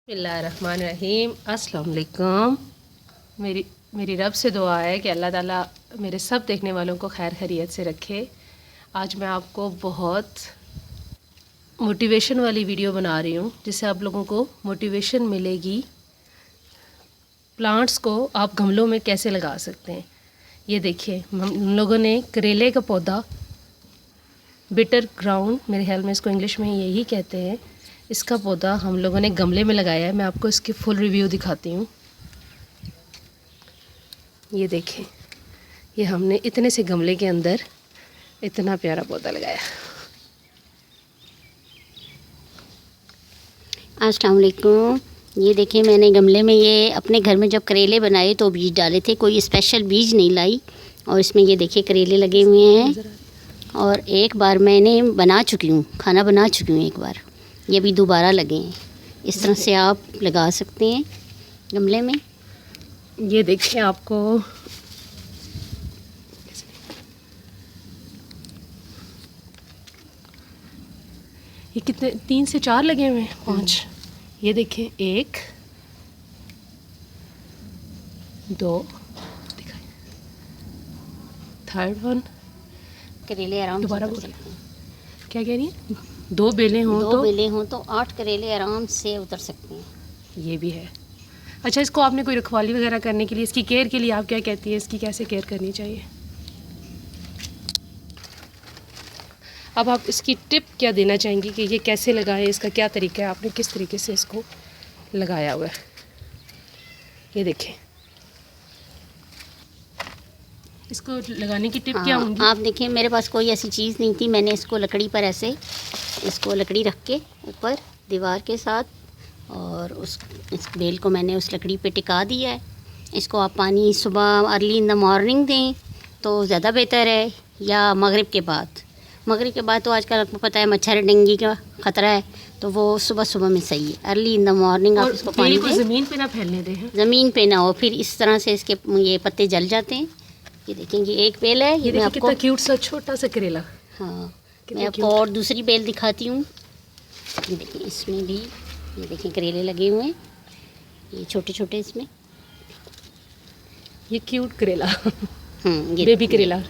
बिस्मिल्लाहिर्रहमानिर्रहीम। अस्सलाम वालेकुम। मेरी रब से दुआ है कि अल्लाह ताला मेरे सब देखने वालों को खैर खैरियत से रखे। आज मैं आपको बहुत मोटिवेशन वाली वीडियो बना रही हूँ जिससे आप लोगों को मोटिवेशन मिलेगी। प्लांट्स को आप गमलों में कैसे लगा सकते हैं। ये देखिए, हम लोगों ने करेले का पौधा, बिटर ग्राउंड मेरे ख्याल में इसको इंग्लिश में यही कहते हैं, इसका पौधा हम लोगों ने गमले में लगाया है। मैं आपको इसकी फुल रिव्यू दिखाती हूँ। ये देखें, ये हमने इतने से गमले के अंदर इतना प्यारा पौधा लगाया। अस्सलाम वालेकुम। ये देखिए, मैंने गमले में ये अपने घर में जब करेले बनाए तो बीज डाले थे, कोई स्पेशल बीज नहीं लाई। और इसमें ये देखिए करेले लगे हुए हैं। और एक बार मैंने बना चुकी हूँ, खाना बना चुकी हूँ एक बार, ये भी दोबारा लगे हैं। इस तरह से आप लगा सकते हैं गमले में। ये देखिए, आपको ये कितने 3 से 4 लगे हुए हैं, 5। ये देखिए, 1 2 दिखाएं, थर्ड वन। करेले आराम से दोबारा उतर बोल, सकते हैं। क्या कह रही है? 2 बेलें हों दो बेले हों तो 8 करेले आराम से उतर सकते हैं। ये भी है। अच्छा, इसको आपने कोई रखवाली वगैरह करने के लिए, इसकी केयर के लिए आप क्या कहती है, इसकी कैसे केयर करनी चाहिए? अब आप इसकी टिप क्या देना चाहेंगी कि ये कैसे लगाएं, इसका क्या तरीका है, आपने किस तरीके से इसको लगाया हुआ है? ये देखें, इसको लगाने की टिप क्या होंगी? आप देखिए, मेरे पास कोई ऐसी चीज़ नहीं थी। मैंने इसको लकड़ी पर ऐसे, इसको लकड़ी रख के ऊपर दीवार के साथ, और इस बेल को मैंने उस लकड़ी पे टिका दिया है। इसको आप पानी सुबह अर्ली इन द मॉर्निंग दें तो ज़्यादा बेहतर है, या मगरिब के बाद। मगरिब के बाद तो आजकल आपको पता है मच्छर डेंगू का ख़तरा है, तो वो सुबह सुबह में सही है। अर्ली इन द मॉर्निंग आप इसको पानी दें, ज़मीन पे ना फैलने दें। ज़मीन पे ना हो, फिर इस तरह से इसके ये पत्ते जल जाते हैं। ये देखेंगे, एक बेल है, ये मैं आपको कितना क्यूट सा छोटा सा करेला। हाँ, मैं आपको और दूसरी बेल दिखाती हूँ। ये देखिए, इसमें भी ये देखिए करेले लगे हुए हैं, ये छोटे छोटे इसमें। ये क्यूट करेला, ये बेबी करेला।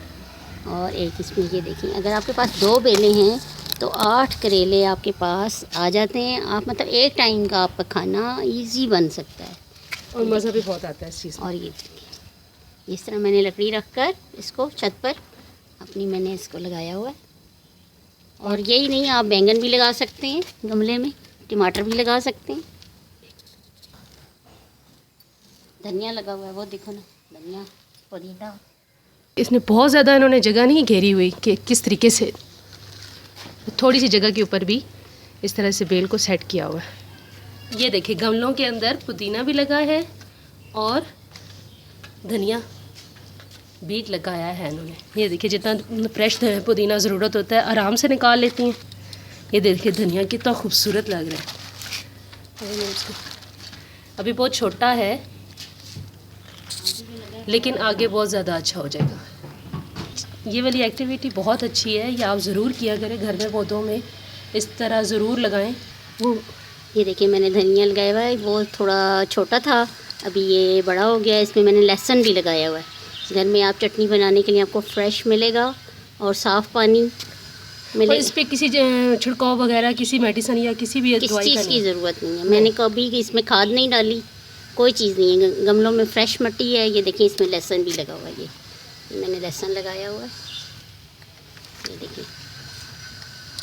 और एक इसमें ये देखिए, अगर आपके पास 2 बेलें हैं तो 8 करेले आपके पास आ जाते हैं। आप मतलब एक टाइम का आपका खाना इजी बन सकता है, और मज़ा भी बहुत आता है इस चीज़ में। और ये देखिए, इस तरह मैंने लकड़ी रखकर इसको छत पर अपनी मैंने इसको लगाया हुआ है। और यही नहीं, आप बैंगन भी लगा सकते हैं गमले में, टमाटर भी लगा सकते हैं, धनिया लगा हुआ है, वो देखो ना, धनिया, पुदीना। इसमें बहुत ज़्यादा इन्होंने जगह नहीं घेरी हुई कि किस तरीके से, थोड़ी सी जगह के ऊपर भी इस तरह से बेल को सेट किया हुआ है। ये देखिए, गमलों के अंदर पुदीना भी लगा है और धनिया बीट लगाया है इन्होंने। ये देखिए, जितना फ्रेश पुदीना ज़रूरत होता है आराम से निकाल लेती हैं। ये देखिए, धनिया कितना खूबसूरत लग रहा है। अभी बहुत छोटा है लेकिन आगे बहुत ज़्यादा अच्छा हो जाएगा। ये वाली एक्टिविटी बहुत अच्छी है, ये आप ज़रूर किया करें घर में, पौधों में इस तरह ज़रूर लगाएं। वो ये देखिए, मैंने धनिया लगाया हुआ है, वो थोड़ा छोटा था, अभी ये बड़ा हो गया है। इसमें मैंने लहसुन भी लगाया हुआ है। घर में आप चटनी बनाने के लिए आपको फ्रेश मिलेगा और साफ़ पानी मिलेगा। इस पर किसी छिड़काव वगैरह, किसी मेडिसिन या किसी भी किस चीज़ की ज़रूरत नहीं है। मैंने कभी इसमें खाद नहीं डाली, कोई चीज़ नहीं है। गमलों में फ्रेश मिट्टी है। ये देखिए, इसमें लहसुन भी लगा हुआ है। ये मैंने लहसुन लगाया हुआ है, ये देखिए।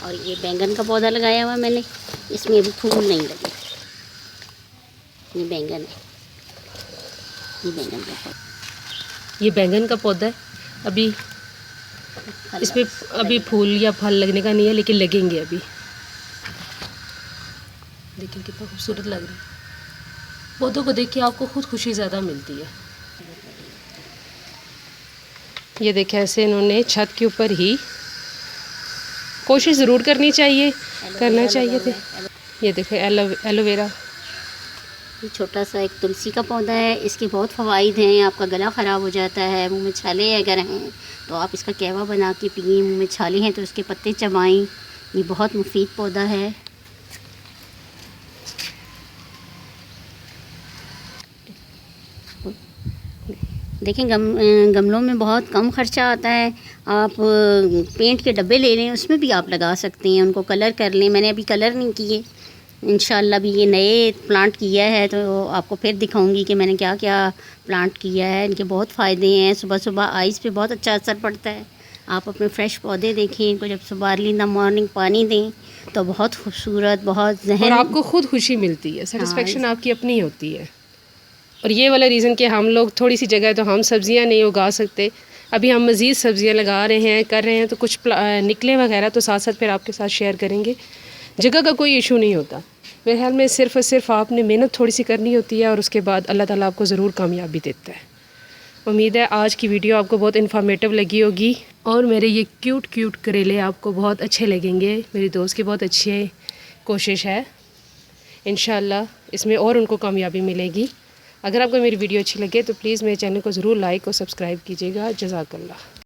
और ये बैंगन का पौधा लगाया हुआ है मैंने, इसमें अभी फूल नहीं लगे। ये बैंगन है, ये बैंगन का पौधा, ये बैंगन का पौधा है। अभी इसमें अभी फूल या फल लगने का नहीं है, लेकिन लगेंगे अभी। देखिए कितना खूबसूरत लग रहा है। पौधों को देख के आपको खुद खुशी ज़्यादा मिलती है। ये देखें, ऐसे इन्होंने छत के ऊपर ही, कोशिश ज़रूर करनी चाहिए, करना चाहिए थे। ये देखें, एलोवेरा, ये छोटा सा एक तुलसी का पौधा है। इसके बहुत फ़वाइद हैं। आपका गला ख़राब हो जाता है, मुंह में छाले अगर हैं तो आप इसका कहवा बना के पिए। मुंह में छाले हैं तो इसके पत्ते चबाएं, ये बहुत मुफीद पौधा है। आपको। देखें गमलों में बहुत कम खर्चा आता है। आप पेंट के डब्बे ले लें, उसमें भी आप लगा सकते हैं, उनको कलर कर लें। मैंने अभी कलर नहीं किए, इंशाल्लाह भी ये नए प्लांट किया है तो आपको फिर दिखाऊंगी कि मैंने क्या क्या प्लांट किया है। इनके बहुत फ़ायदे हैं। सुबह सुबह आइज़ पे बहुत अच्छा असर पड़ता है। आप अपने फ्रेश पौधे देखें, इनको जब सुबह अर्ली इन द मॉर्निंग पानी दें तो बहुत खूबसूरत, बहुत और जहन आपको खुद खुशी मिलती है, सेटिस्फेक्शन आपकी अपनी होती है। और ये वाला रीज़न कि हम लोग थोड़ी सी जगह तो हम सब्ज़ियाँ नहीं उगा सकते, अभी हम मज़ीद सब्ज़ियाँ लगा रहे हैं, कर रहे हैं, तो कुछ निकले वगैरह तो साथ साथ फिर आपके साथ शेयर करेंगे। जगह का कोई इशू नहीं होता, मेरे ख्याल में सिर्फ़ और सिर्फ आपने मेहनत थोड़ी सी करनी होती है और उसके बाद अल्लाह ताला आपको ज़रूर कामयाबी देता है। उम्मीद है आज की वीडियो आपको बहुत इन्फॉर्मेटिव लगी होगी और मेरे ये क्यूट क्यूट करेले आपको बहुत अच्छे लगेंगे। मेरी दोस्त की बहुत अच्छी कोशिश है, इंशाल्लाह इसमें और उनको कामयाबी मिलेगी। अगर आपको मेरी वीडियो अच्छी लगे तो प्लीज़ मेरे चैनल को ज़रूर लाइक और सब्सक्राइब कीजिएगा। जज़ाकल्लाह।